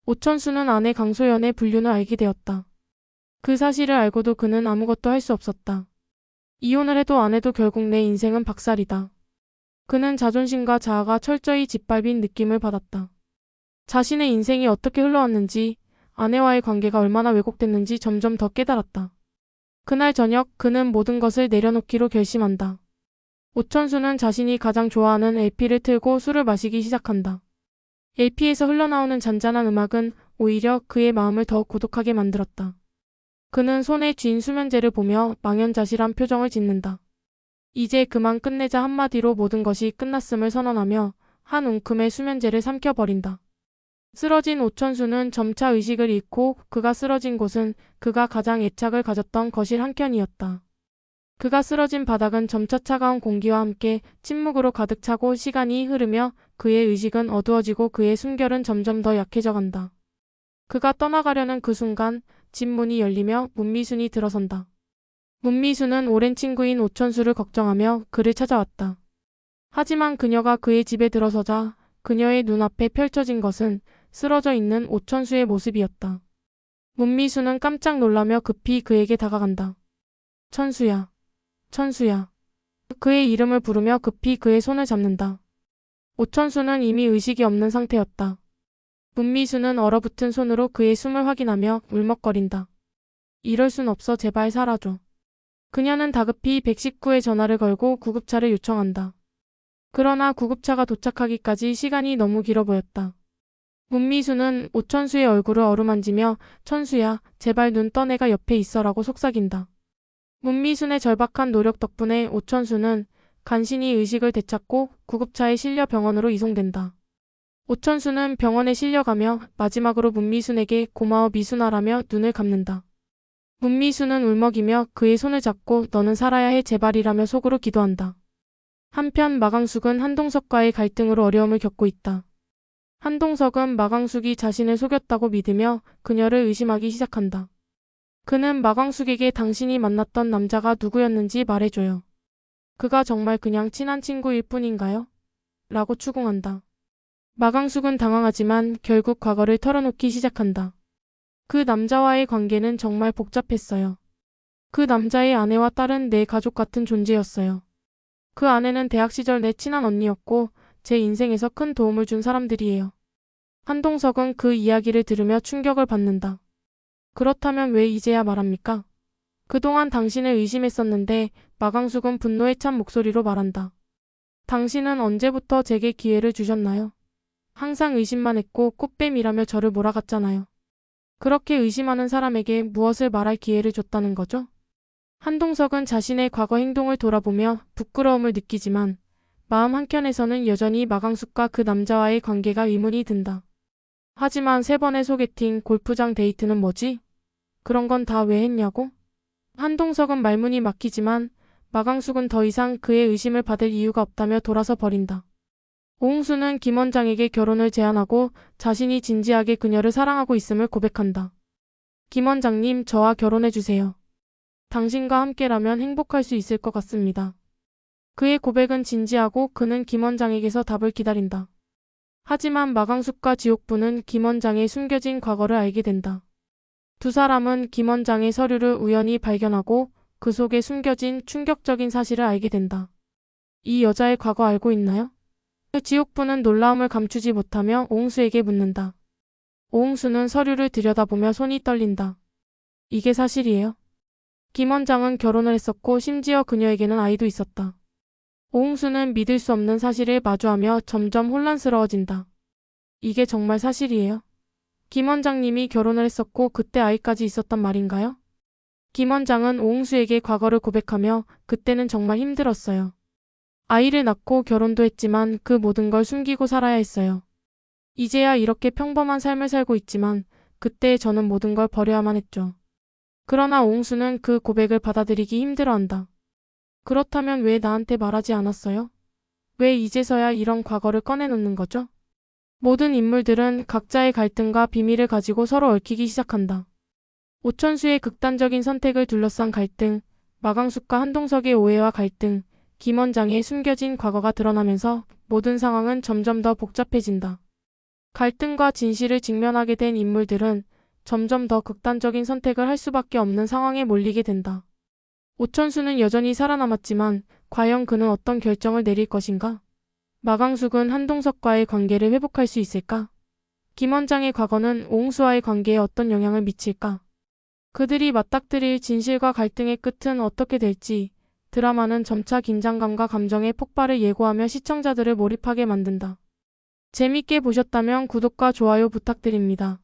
오천수는 아내 강소연의 불륜을 알게 되었다. 그 사실을 알고도 그는 아무것도 할 수 없었다. 이혼을 해도 안 해도 결국 내 인생은 박살이다. 그는 자존심과 자아가 철저히 짓밟힌 느낌을 받았다. 자신의 인생이 어떻게 흘러왔는지, 아내와의 관계가 얼마나 왜곡됐는지 점점 더 깨달았다. 그날 저녁 그는 모든 것을 내려놓기로 결심한다. 오천수는 자신이 가장 좋아하는 LP를 틀고 술을 마시기 시작한다. LP에서 흘러나오는 잔잔한 음악은 오히려 그의 마음을 더 고독하게 만들었다. 그는 손에 쥔 수면제를 보며 망연자실한 표정을 짓는다. 이제 그만 끝내자 한마디로 모든 것이 끝났음을 선언하며 한 움큼의 수면제를 삼켜버린다. 쓰러진 오천수는 점차 의식을 잃고 그가 쓰러진 곳은 그가 가장 애착을 가졌던 거실 한켠이었다. 그가 쓰러진 바닥은 점차 차가운 공기와 함께 침묵으로 가득 차고 시간이 흐르며 그의 의식은 어두워지고 그의 숨결은 점점 더 약해져 간다. 그가 떠나가려는 그 순간 집 문이 열리며 문미순이 들어선다. 문미순은 오랜 친구인 오천수를 걱정하며 그를 찾아왔다. 하지만 그녀가 그의 집에 들어서자 그녀의 눈앞에 펼쳐진 것은 쓰러져 있는 오천수의 모습이었다. 문미수는 깜짝 놀라며 급히 그에게 다가간다. 천수야, 천수야. 그의 이름을 부르며 급히 그의 손을 잡는다. 오천수는 이미 의식이 없는 상태였다. 문미수는 얼어붙은 손으로 그의 숨을 확인하며 울먹거린다. 이럴 순 없어, 제발 살아줘. 그녀는 다급히 119에 전화를 걸고 구급차를 요청한다. 그러나 구급차가 도착하기까지 시간이 너무 길어 보였다. 문미수는 오천수의 얼굴을 어루만지며 천수야, 제발 눈 떠, 내가 옆에 있어라고 속삭인다. 문미순의 절박한 노력 덕분에 오천수는 간신히 의식을 되찾고 구급차에 실려 병원으로 이송된다. 오천수는 병원에 실려가며 마지막으로 문미순에게 고마워 미순아라며 눈을 감는다. 문미수는 울먹이며 그의 손을 잡고 너는 살아야 해 제발이라며 속으로 기도한다. 한편 마강숙은 한동석과의 갈등으로 어려움을 겪고 있다. 한동석은 마강숙이 자신을 속였다고 믿으며 그녀를 의심하기 시작한다. 그는 마강숙에게 당신이 만났던 남자가 누구였는지 말해줘요. 그가 정말 그냥 친한 친구일 뿐인가요? 라고 추궁한다. 마강숙은 당황하지만 결국 과거를 털어놓기 시작한다. 그 남자와의 관계는 정말 복잡했어요. 그 남자의 아내와 딸은 내 가족 같은 존재였어요. 그 아내는 대학 시절 내 친한 언니였고 제 인생에서 큰 도움을 준 사람들이에요. 한동석은 그 이야기를 들으며 충격을 받는다. 그렇다면 왜 이제야 말합니까? 그동안 당신을 의심했었는데 마강숙은 분노에 찬 목소리로 말한다. 당신은 언제부터 제게 기회를 주셨나요? 항상 의심만 했고 꽃뱀이라며 저를 몰아갔잖아요. 그렇게 의심하는 사람에게 무엇을 말할 기회를 줬다는 거죠? 한동석은 자신의 과거 행동을 돌아보며 부끄러움을 느끼지만 마음 한켠에서는 여전히 마강숙과 그 남자와의 관계가 의문이 든다. 하지만 3번의 소개팅, 골프장 데이트는 뭐지? 그런 건 다 왜 했냐고? 한동석은 말문이 막히지만 마강숙은 더 이상 그의 의심을 받을 이유가 없다며 돌아서 버린다. 오홍수는 김 원장에게 결혼을 제안하고 자신이 진지하게 그녀를 사랑하고 있음을 고백한다. 김 원장님, 저와 결혼해주세요. 당신과 함께라면 행복할 수 있을 것 같습니다. 그의 고백은 진지하고 그는 김 원장에게서 답을 기다린다. 하지만 마강숙과 지옥부는 김 원장의 숨겨진 과거를 알게 된다. 두 사람은 김 원장의 서류를 우연히 발견하고 그 속에 숨겨진 충격적인 사실을 알게 된다. 이 여자의 과거 알고 있나요? 지옥부는 놀라움을 감추지 못하며 오홍수에게 묻는다. 오홍수는 서류를 들여다보며 손이 떨린다. 이게 사실이에요? 김 원장은 결혼을 했었고 심지어 그녀에게는 아이도 있었다. 오홍수는 믿을 수 없는 사실을 마주하며 점점 혼란스러워진다. 이게 정말 사실이에요? 김 원장님이 결혼을 했었고 그때 아이까지 있었단 말인가요? 김 원장은 오홍수에게 과거를 고백하며 그때는 정말 힘들었어요. 아이를 낳고 결혼도 했지만 그 모든 걸 숨기고 살아야 했어요. 이제야 이렇게 평범한 삶을 살고 있지만 그때 저는 모든 걸 버려야만 했죠. 그러나 오홍수는 그 고백을 받아들이기 힘들어한다. 그렇다면 왜 나한테 말하지 않았어요? 왜 이제서야 이런 과거를 꺼내놓는 거죠? 모든 인물들은 각자의 갈등과 비밀을 가지고 서로 얽히기 시작한다. 오천수의 극단적인 선택을 둘러싼 갈등, 마강숙과 한동석의 오해와 갈등, 김 원장의 숨겨진 과거가 드러나면서 모든 상황은 점점 더 복잡해진다. 갈등과 진실을 직면하게 된 인물들은 점점 더 극단적인 선택을 할 수밖에 없는 상황에 몰리게 된다. 오천수는 여전히 살아남았지만 과연 그는 어떤 결정을 내릴 것인가? 마강숙은 한동석과의 관계를 회복할 수 있을까? 김 원장의 과거는 오홍수와의 관계에 어떤 영향을 미칠까? 그들이 맞닥뜨릴 진실과 갈등의 끝은 어떻게 될지 드라마는 점차 긴장감과 감정의 폭발을 예고하며 시청자들을 몰입하게 만든다. 재밌게 보셨다면 구독과 좋아요 부탁드립니다.